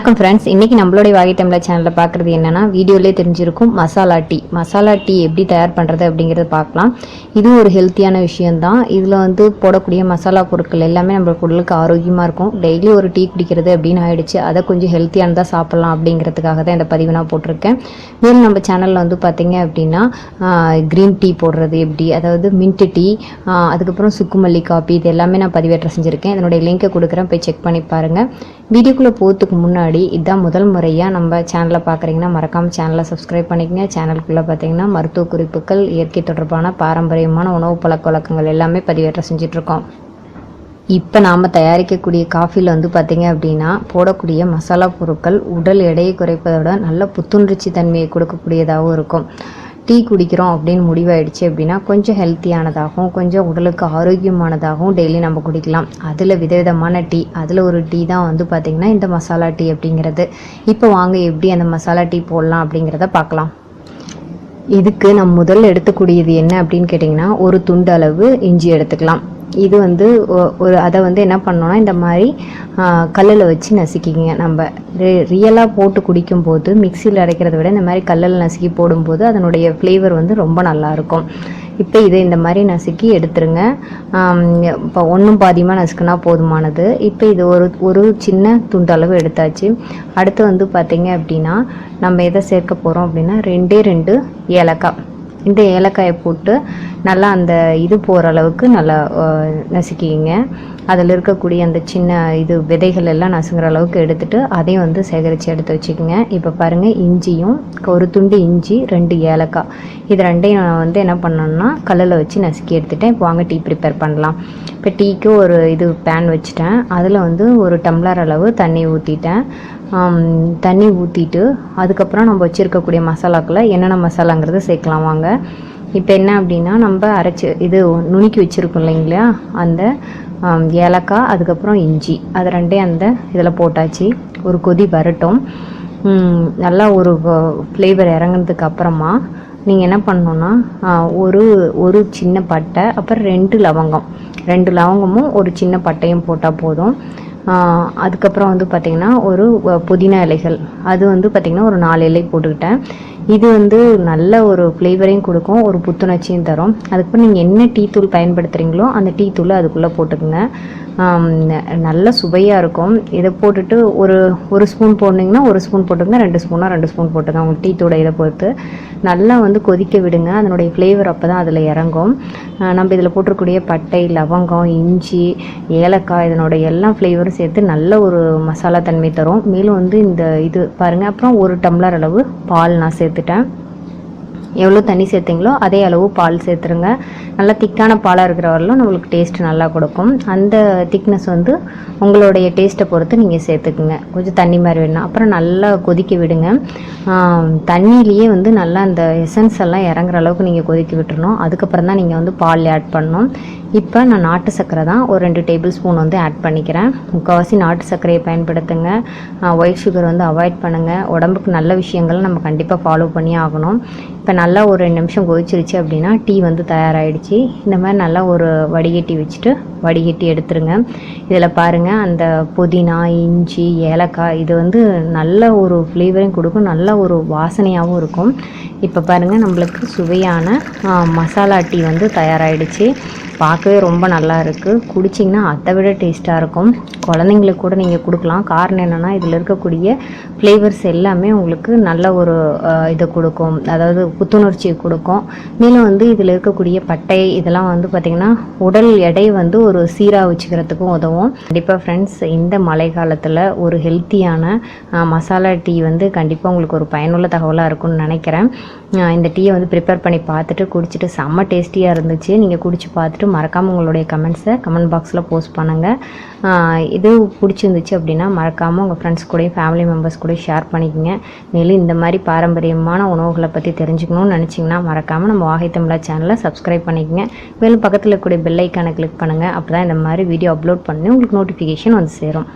வணக்கம் ஃப்ரெண்ட்ஸ். இன்றைக்கி நம்மளுடைய வாகை தமிழா சேனலில் பார்க்குறது என்னென்னா, வீடியோவிலே தெரிஞ்சிருக்கும் மசாலா டீ எப்படி தயார் பண்ணுறது அப்படிங்கிறத பார்க்கலாம். இதுவும் ஒரு ஹெல்த்தியான விஷயந்தான். இதில் போடக்கூடிய மசாலா பொருட்கள் எல்லாமே நம்மளுக்கு உடலுக்கு ஆரோக்கியமாக இருக்கும். டெய்லி ஒரு டீ குடிக்கிறது அப்படின்னு ஆகிடுச்சு. அதை கொஞ்சம் ஹெல்த்தியானதாக சாப்பிட்லாம் அப்படிங்கிறதுக்காக தான் இந்த பதிவு நான் போட்டிருக்கேன். மேலும் நம்ம சேனலில் பார்த்தீங்க அப்படின்னா க்ரீன் டீ போடுறது எப்படி, அதாவது மின்ட் டீ, அதுக்கப்புறம் சுக்குமல்லி காப்பி, இது எல்லாமே நான் பதிவேற்றம் செஞ்சுருக்கேன். இதனுடைய லிங்கை கொடுக்குறேன், போய் செக் பண்ணி பாருங்கள். வீடியோக்குள்ளே போகிறதுக்கு முன்னாடி இதுதான் முதல் முறையாக நம்ம சேனலை பார்க்குறீங்கன்னா மறக்காமல் சேனலை சப்ஸ்கிரைப் பண்ணிக்கங்க. சேனலுக்குள்ளே பார்த்தீங்கன்னா மருத்துவ குறிப்புகள், இயற்கை தொடர்பான பாரம்பரியமான உணவு பழக்க வழக்கங்கள் எல்லாமே பதிவேற்றம் செஞ்சிட்ருக்கோம். இப்போ நாம் தயாரிக்கக்கூடிய காஃபியில் பார்த்தீங்க அப்படின்னா போடக்கூடிய மசாலா பொருட்கள் உடல் எடையை குறைப்பதோட நல்ல புத்துணர்ச்சி தன்மையை கொடுக்கக்கூடியதாகவும் இருக்கும். டீ குடிக்கிறோம் அப்படின்னு முடிவாயிடுச்சு அப்படின்னா கொஞ்சம் ஹெல்த்தியானதாகவும் கொஞ்சம் உடலுக்கு ஆரோக்கியமானதாகவும் டெய்லி நம்ம குடிக்கலாம். அதில் விதவிதமான டீ, அதில் ஒரு டீ தான் பார்த்திங்கன்னா இந்த மசாலா டீ அப்படிங்கிறது. இப்போ வாங்க எப்படி அந்த மசாலா டீ போடலாம் அப்படிங்கிறத பார்க்கலாம். இதுக்கு நம்ம முதல்ல எடுத்துக்கூடியது என்ன அப்படின்னு கேட்டிங்கன்னா, ஒரு துண்டு அளவு இஞ்சி எடுத்துக்கலாம். இது அதை என்ன பண்ணோன்னா, இந்த மாதிரி கல்லில் வச்சு நசுக்கிங்க. நம்ம ரியலாக போட்டு குடிக்கும்போது மிக்சியில் அரைக்கிறத விட இந்த மாதிரி கல்லில் நசுக்கி போடும்போது அதனுடைய ஃப்ளேவர் ரொம்ப நல்லாயிருக்கும். இப்போ இதை இந்த மாதிரி நசுக்கி எடுத்துருங்க. இப்போ ஒன்றும் பாதியமாக நசுக்குனா போதுமானது. இப்போ இது ஒரு சின்ன துண்டளவு எடுத்தாச்சு. அடுத்து பார்த்திங்க அப்படின்னா நம்ம எதை சேர்க்க போகிறோம் அப்படின்னா, 2 ஏலக்காய். இந்த ஏலக்காயை போட்டு நல்லா அந்த இது போகிற அளவுக்கு நல்லா நசுக்கிங்க. அதில் இருக்கக்கூடிய அந்த சின்ன விதைகள் எல்லாம் நசுங்கிற அளவுக்கு எடுத்துகிட்டு அதையும் சேகரித்து எடுத்து வச்சுக்கோங்க. இப்போ பாருங்கள், இஞ்சியும் ஒரு துண்டு இஞ்சி, 2 ஏலக்காய், இது ரெண்டையும் நான் என்ன பண்ணணுன்னா கல்லில் வச்சு நசுக்கி எடுத்துட்டேன். இப்போ வாங்க டீ ப்ரிப்பேர் பண்ணலாம். இப்போ டீக்கு ஒரு பேன் வச்சுட்டேன். அதில் ஒரு டம்ளர் அளவு தண்ணி ஊற்றிட்டேன். தண்ணி ஊற்றிட்டு அதுக்கப்புறம் நம்ம வச்சுருக்கக்கூடிய மசாலாக்களை என்னென்ன மசாலாங்கிறது சேர்க்கலாம் வாங்க. இப்போ என்ன அப்படின்னா, நம்ம அரைச்சி நுணுக்கி வச்சுருக்கோம் இல்லைங்களா, அந்த ஏலக்காய், அதுக்கப்புறம் இஞ்சி, அது ரெண்டையும் அந்த இதில் போட்டாச்சு. ஒரு கொதி வரட்டும். நல்லா ஒரு ஃப்ளேவர் இறங்குனதுக்கு அப்புறமா நீங்கள் என்ன பண்ணணுன்னா, ஒரு சின்ன பட்டை, அப்புறம் 2 லவங்கமும் ஒரு சின்ன பட்டையும் போட்டால் போதும். அதுக்கப்புறம் பார்த்திங்கன்னா ஒரு புதினா இலைகள், அது பார்த்திங்கன்னா ஒரு 4 இலை போட்டுக்கிட்டேன். இது நல்ல ஒரு ஃப்ளேவரையும் கொடுக்கும், ஒரு புத்துணர்ச்சியும் தரும். அதுக்கப்புறம் நீங்கள் என்ன டீ தூள் பயன்படுத்துகிறீங்களோ அந்த டீ தூளை அதுக்குள்ளே போட்டுக்குங்க. நல்ல சுவையாக இருக்கும். இதை போட்டுட்டு ஒரு ஸ்பூன் போட்டிங்கன்னா ஒரு ஸ்பூன் போட்டுங்க, 2 ஸ்பூன் போட்டுங்க, உங்கள் டீ தூளை இதை பொறுத்து. நல்லா கொதிக்க விடுங்க. அதனுடைய ஃப்ளேவர் அப்போ தான் அதில் இறங்கும். நம்ம இதில் போட்டிருக்கூடிய பட்டை, லவங்கம், இஞ்சி, ஏலக்காய், இதனுடைய எல்லா ஃப்ளேவரும் சேர்த்து நல்ல ஒரு மசாலா தன்மை தரும். மேலும் இந்த பாருங்கள். அப்புறம் 1 டம்ளர் அளவு பால் நான் சேர்த்துட்டேன். எவ்வளோ தண்ணி சேர்த்திங்களோ அதே அளவு பால் சேர்த்துருங்க. நல்லா திக்கான பாலாக இருக்கிற வரலும் நம்மளுக்கு டேஸ்ட் நல்லா கொடுக்கும். அந்த திக்னஸ் உங்களுடைய டேஸ்ட்டை பொறுத்து நீங்கள் சேர்த்துக்குங்க. கொஞ்சம் தண்ணி மாதிரி வேணும். அப்புறம் நல்லா கொதிக்க விடுங்க. தண்ணியிலேயே நல்லா அந்த எசன்ஸ் எல்லாம் இறங்குற அளவுக்கு நீங்கள் கொதிக்க விட்டுறணும். அதுக்கப்புறம் தான் நீங்கள் பால் ஆட் பண்ணணும். இப்போ நான் நாட்டு சர்க்கரை தான் ஒரு 2 டேபிள் ஸ்பூன் ஆட் பண்ணிக்கிறேன். முக்கால்வாசி நாட்டு சர்க்கரையை பயன்படுத்துங்க. ஒயிட் சுகர் அவாய்ட் பண்ணுங்கள். உடம்புக்கு நல்ல விஷயங்களை நம்ம கண்டிப்பாக ஃபாலோ பண்ணி ஆகணும். இப்போ நல்லா ஒரு 2 நிமிஷம் கொதிச்சிருச்சு அப்படின்னா டீ தயாராகிடுச்சு. இந்த மாதிரி நல்லா ஒரு வடிகட்டி வச்சுட்டு வடிகட்டி எடுத்துருங்க. இதில் பாருங்கள், அந்த புதினா, இஞ்சி, ஏலக்காய், இது நல்ல ஒரு ஃப்ளேவரையும் கொடுக்கும், நல்ல ஒரு வாசனையாகவும் இருக்கும். இப்போ பாருங்கள், நம்மளுக்கு சுவையான மசாலா டீ தயாராகிடுச்சு. பார்க்கவே ரொம்ப நல்லா இருக்குது. குடிச்சிங்கன்னா அதை விட டேஸ்ட்டாக இருக்கும். குழந்தைங்களுக்கு கூட நீங்கள் கொடுக்கலாம். காரணம் என்னென்னா, இதில் இருக்கக்கூடிய ஃப்ளேவர்ஸ் எல்லாமே உங்களுக்கு நல்ல ஒரு இதை கொடுக்கும், அதாவது புத்துணர்ச்சியை கொடுக்கும். மேலும் இதில் இருக்கக்கூடிய பட்டை இதெல்லாம் பார்த்திங்கன்னா உடல் எடை ஒரு சீராக வச்சுக்கிறதுக்கும் உதவும். கண்டிப்பாக ஃப்ரெண்ட்ஸ், இந்த மழை காலத்தில் ஒரு ஹெல்த்தியான மசாலா டீ கண்டிப்பாக உங்களுக்கு ஒரு பயனுள்ள தகவலாக இருக்கும்னு நினைக்கிறேன். இந்த டீயை ப்ரிப்பேர் பண்ணி பார்த்துட்டு குடிச்சிட்டு செம்ம டேஸ்டியாக இருந்துச்சு. நீங்கள் குடிச்சு பார்த்துட்டு மறக்காமல் உங்களுடைய கமெண்ட்ஸை கமெண்ட் பாக்ஸில் போஸ்ட் பண்ணுங்கள். இது பிடிச்சிருந்துச்சு அப்படின்னா மறக்காமல் உங்கள் ஃப்ரெண்ட்ஸ் கூட, ஃபேமிலி மெம்பர்ஸ் கூட ஷேர் பண்ணிக்கோங்க. மேலும் இந்த மாதிரி பாரம்பரியமான உணவுகளை பற்றி தெரிஞ்சுக்கணும்னு நினச்சிங்கன்னா மறக்காமல் நம்ம வாகை தமிழா சேனலை சப்ஸ்கிரைப் பண்ணிக்கோங்க. மேலும் பக்கத்தில் இருக்கக்கூடிய பெல் ஐக்கானை கிளிக் பண்ணுங்கள். அப்போ தான் இந்த மாதிரி வீடியோ அப்லோட் பண்ணி உங்களுக்கு நோட்டிஃபிகேஷன் சேரும்.